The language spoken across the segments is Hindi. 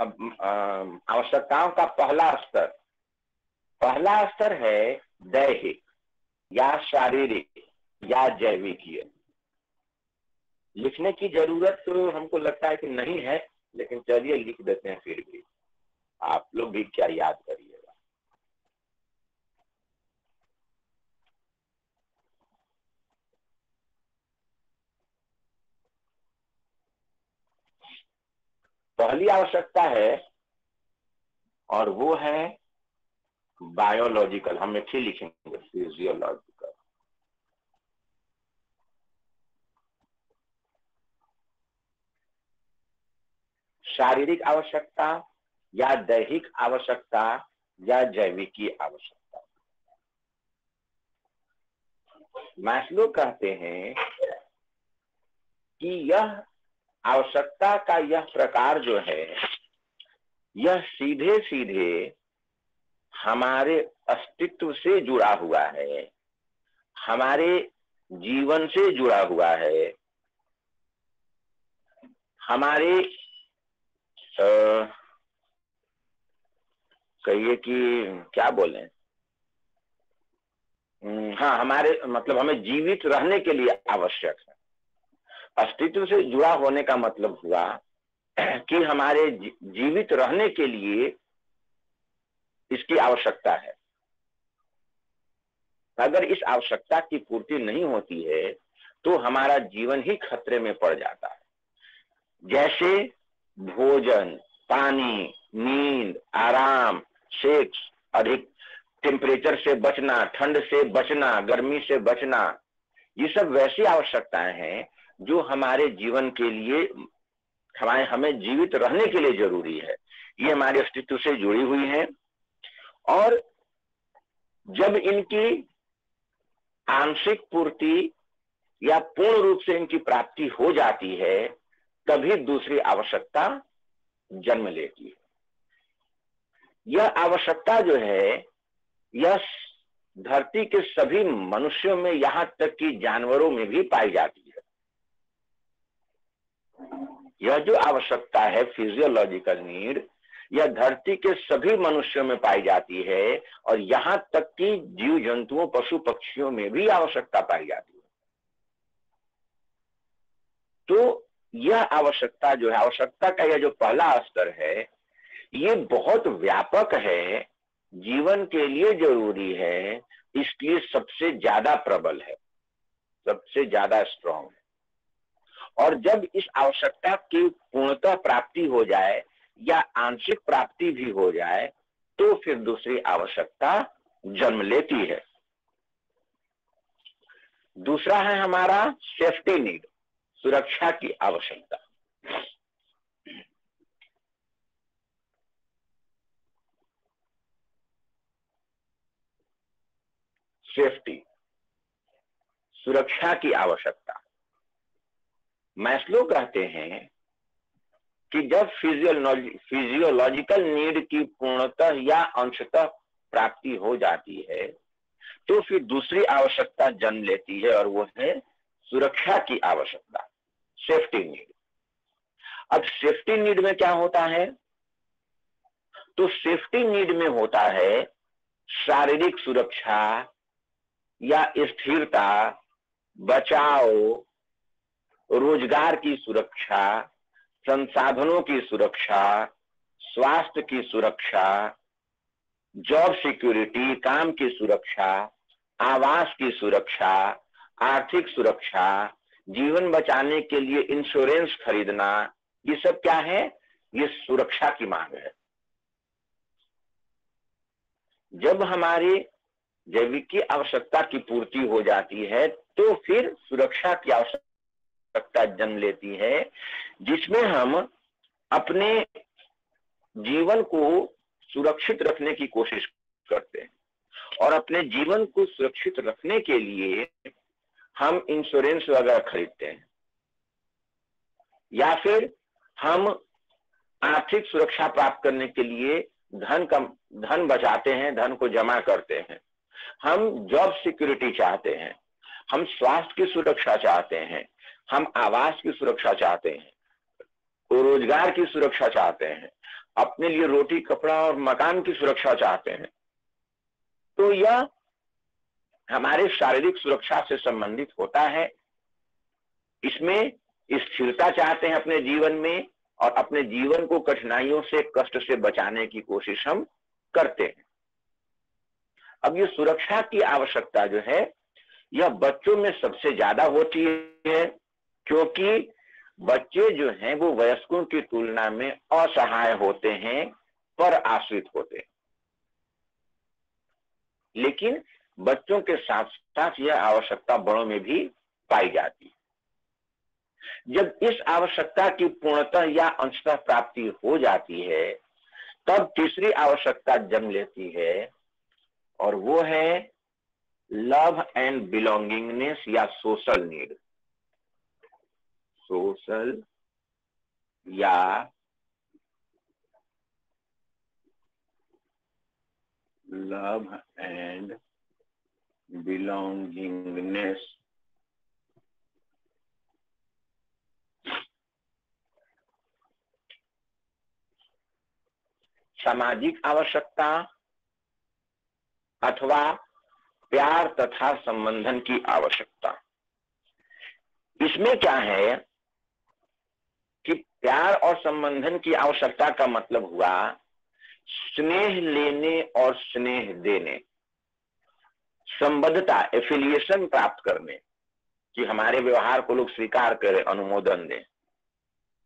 आवश्यकताओं का पहला स्तर है दैहिक या शारीरिक या जैविकीय। लिखने की जरूरत तो हमको लगता है कि नहीं है, लेकिन चलिए लिख देते हैं फिर भी। आप लोग भी क्या याद करिएगा। पहली आवश्यकता है और वो है बायोलॉजिकल। हम एक ही लिखेंगे फिजियोलॉजिकल। शारीरिक आवश्यकता या दैहिक आवश्यकता या जैविकी आवश्यकता। मैस्लो कहते हैं कि यह आवश्यकता का यह प्रकार जो है, यह सीधे सीधे हमारे अस्तित्व से जुड़ा हुआ है, हमारे जीवन से जुड़ा हुआ है, हमारे कहिए कि क्या बोले, हाँ, हमारे मतलब हमें जीवित रहने के लिए आवश्यक है। अस्तित्व से जुड़ा होने का मतलब हुआ कि हमारे जीवित रहने के लिए इसकी आवश्यकता है। अगर इस आवश्यकता की पूर्ति नहीं होती है तो हमारा जीवन ही खतरे में पड़ जाता है। जैसे भोजन, पानी, नींद, आराम, सेक्स, अधिक टेम्परेचर से बचना, ठंड से बचना, गर्मी से बचना, ये सब वैसी आवश्यकताएं हैं जो हमारे जीवन के लिए, हमें जीवित रहने के लिए जरूरी है। ये हमारे अस्तित्व से जुड़ी हुई है और जब इनकी आंशिक पूर्ति या पूर्ण रूप से इनकी प्राप्ति हो जाती है तभी दूसरी आवश्यकता जन्म लेती है। यह आवश्यकता जो है, यह धरती के सभी मनुष्यों में, यहां तक कि जानवरों में भी पाई जाती है। यह जो आवश्यकता है फिजियोलॉजिकल नीड, यह धरती के सभी मनुष्यों में पाई जाती है और यहां तक कि जीव जंतुओं, पशु पक्षियों में भी आवश्यकता पाई जाती है। तो यह आवश्यकता जो है, आवश्यकता का यह जो पहला स्तर है, ये बहुत व्यापक है, जीवन के लिए जरूरी है, इसलिए सबसे ज्यादा प्रबल है, सबसे ज्यादा स्ट्रांग है। और जब इस आवश्यकता की पूर्णतः प्राप्ति हो जाए या आंशिक प्राप्ति भी हो जाए तो फिर दूसरी आवश्यकता जन्म लेती है। दूसरा है हमारा सेफ्टी नीड, सुरक्षा की आवश्यकता। सेफ्टी, सुरक्षा की आवश्यकता। मैस्लो कहते हैं कि जब फिजियोलॉजिकल नीड की पूर्णतः या अंशतः प्राप्ति हो जाती है तो फिर दूसरी आवश्यकता जन्म लेती है और वो है सुरक्षा की आवश्यकता, सेफ्टी नीड। अब सेफ्टी नीड में क्या होता है? तो सेफ्टी नीड में होता है शारीरिक सुरक्षा या स्थिरता, बचाव, रोजगार की सुरक्षा, संसाधनों की सुरक्षा, स्वास्थ्य की सुरक्षा, जॉब सिक्योरिटी, काम की सुरक्षा, आवास की सुरक्षा, आर्थिक सुरक्षा, जीवन बचाने के लिए इंश्योरेंस खरीदना, ये सब क्या है? ये सुरक्षा की मांग है। जब हमारी जैविक की आवश्यकता की पूर्ति हो जाती है तो फिर सुरक्षा की आवश्यकता जन्म लेती है, जिसमें हम अपने जीवन को सुरक्षित रखने की कोशिश करते हैं और अपने जीवन को सुरक्षित रखने के लिए हम इंश्योरेंस वगैरह खरीदते हैं या फिर हम आर्थिक सुरक्षा प्राप्त करने के लिए धन बचाते हैं, धन को जमा करते हैं। हम जॉब सिक्योरिटी चाहते हैं, हम स्वास्थ्य की सुरक्षा चाहते हैं, हम आवास की सुरक्षा चाहते हैं, रोजगार की सुरक्षा चाहते हैं, अपने लिए रोटी कपड़ा और मकान की सुरक्षा चाहते हैं, तो यह हमारे शारीरिक सुरक्षा से संबंधित होता है। इसमें स्थिरता चाहते हैं अपने जीवन में, और अपने जीवन को कठिनाइयों से, कष्ट से बचाने की कोशिश हम करते हैं। अब ये सुरक्षा की आवश्यकता जो है, यह बच्चों में सबसे ज्यादा होती है, क्योंकि बच्चे जो हैं वो वयस्कों की तुलना में असहाय होते हैं, पर आश्रित होते हैं। लेकिन बच्चों के साथ साथ यह आवश्यकता बड़ों में भी पाई जाती है। जब इस आवश्यकता की पूर्णतः या अंशतः प्राप्ति हो जाती है, तब तीसरी आवश्यकता जन्म लेती है, और वो है लव एंड बिलोंगिंगनेस या सोशल नीड। सोशल या लव एंड बिलोंगिंगनेस। सामाजिक आवश्यकता अथवा प्यार तथा संबंधन की आवश्यकता। इसमें क्या है कि प्यार और संबंधन की आवश्यकता का मतलब हुआ स्नेह लेने और स्नेह देने, संबद्धता, एफिलिएशन प्राप्त करने, कि हमारे व्यवहार को लोग स्वीकार करें, अनुमोदन दें,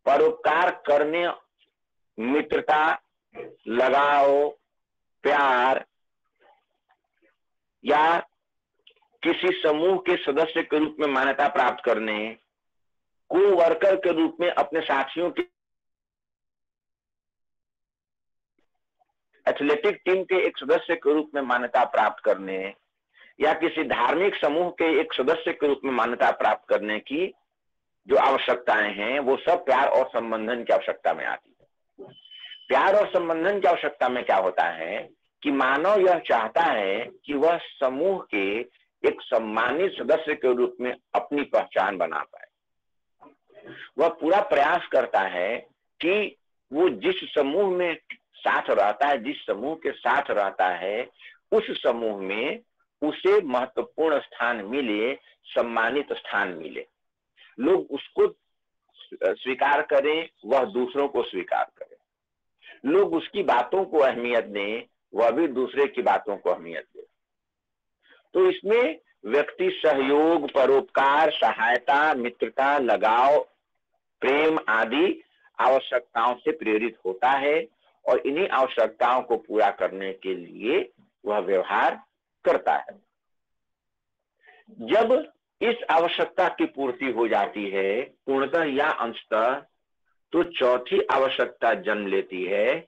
परोपकार करने, मित्रता, लगाव, प्यार, या किसी समूह के सदस्य के रूप में मान्यता प्राप्त करने, को वर्कर के रूप में अपने साथियों के, एथलेटिक टीम के एक सदस्य के रूप में मान्यता प्राप्त करने, या किसी धार्मिक समूह के एक सदस्य के रूप में मान्यता प्राप्त करने की जो आवश्यकताएं हैं, वो सब प्यार और संबंधन की आवश्यकता में आती है। प्यार और संबंधन की आवश्यकता में क्या होता है कि मानव यह चाहता है कि वह समूह के एक सम्मानित सदस्य के रूप में अपनी पहचान बना पाए। वह पूरा प्रयास करता है कि वो जिस समूह में साथ रहता है, जिस समूह के साथ रहता है, उस समूह में उसे महत्वपूर्ण स्थान मिले, सम्मानित स्थान मिले, लोग उसको स्वीकार करें, वह दूसरों को स्वीकार करे, लोग उसकी बातों को अहमियत दें, वह भी दूसरे की बातों को अहमियत दे। तो इसमें व्यक्ति सहयोग, परोपकार, सहायता, मित्रता, लगाव, प्रेम आदि आवश्यकताओं से प्रेरित होता है, और इन्हीं आवश्यकताओं को पूरा करने के लिए वह व्यवहार करता है। जब इस आवश्यकता की पूर्ति हो जाती है, पूर्णतः या अंशतः, तो चौथी आवश्यकता जन्म लेती है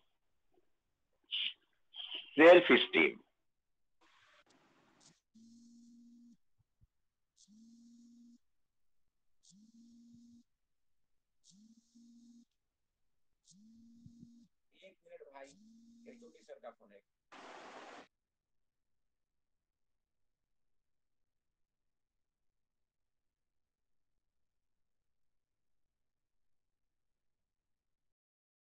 सेल्फ स्टीम। एक मिनट भाई, एक छोटी सर का फोन है।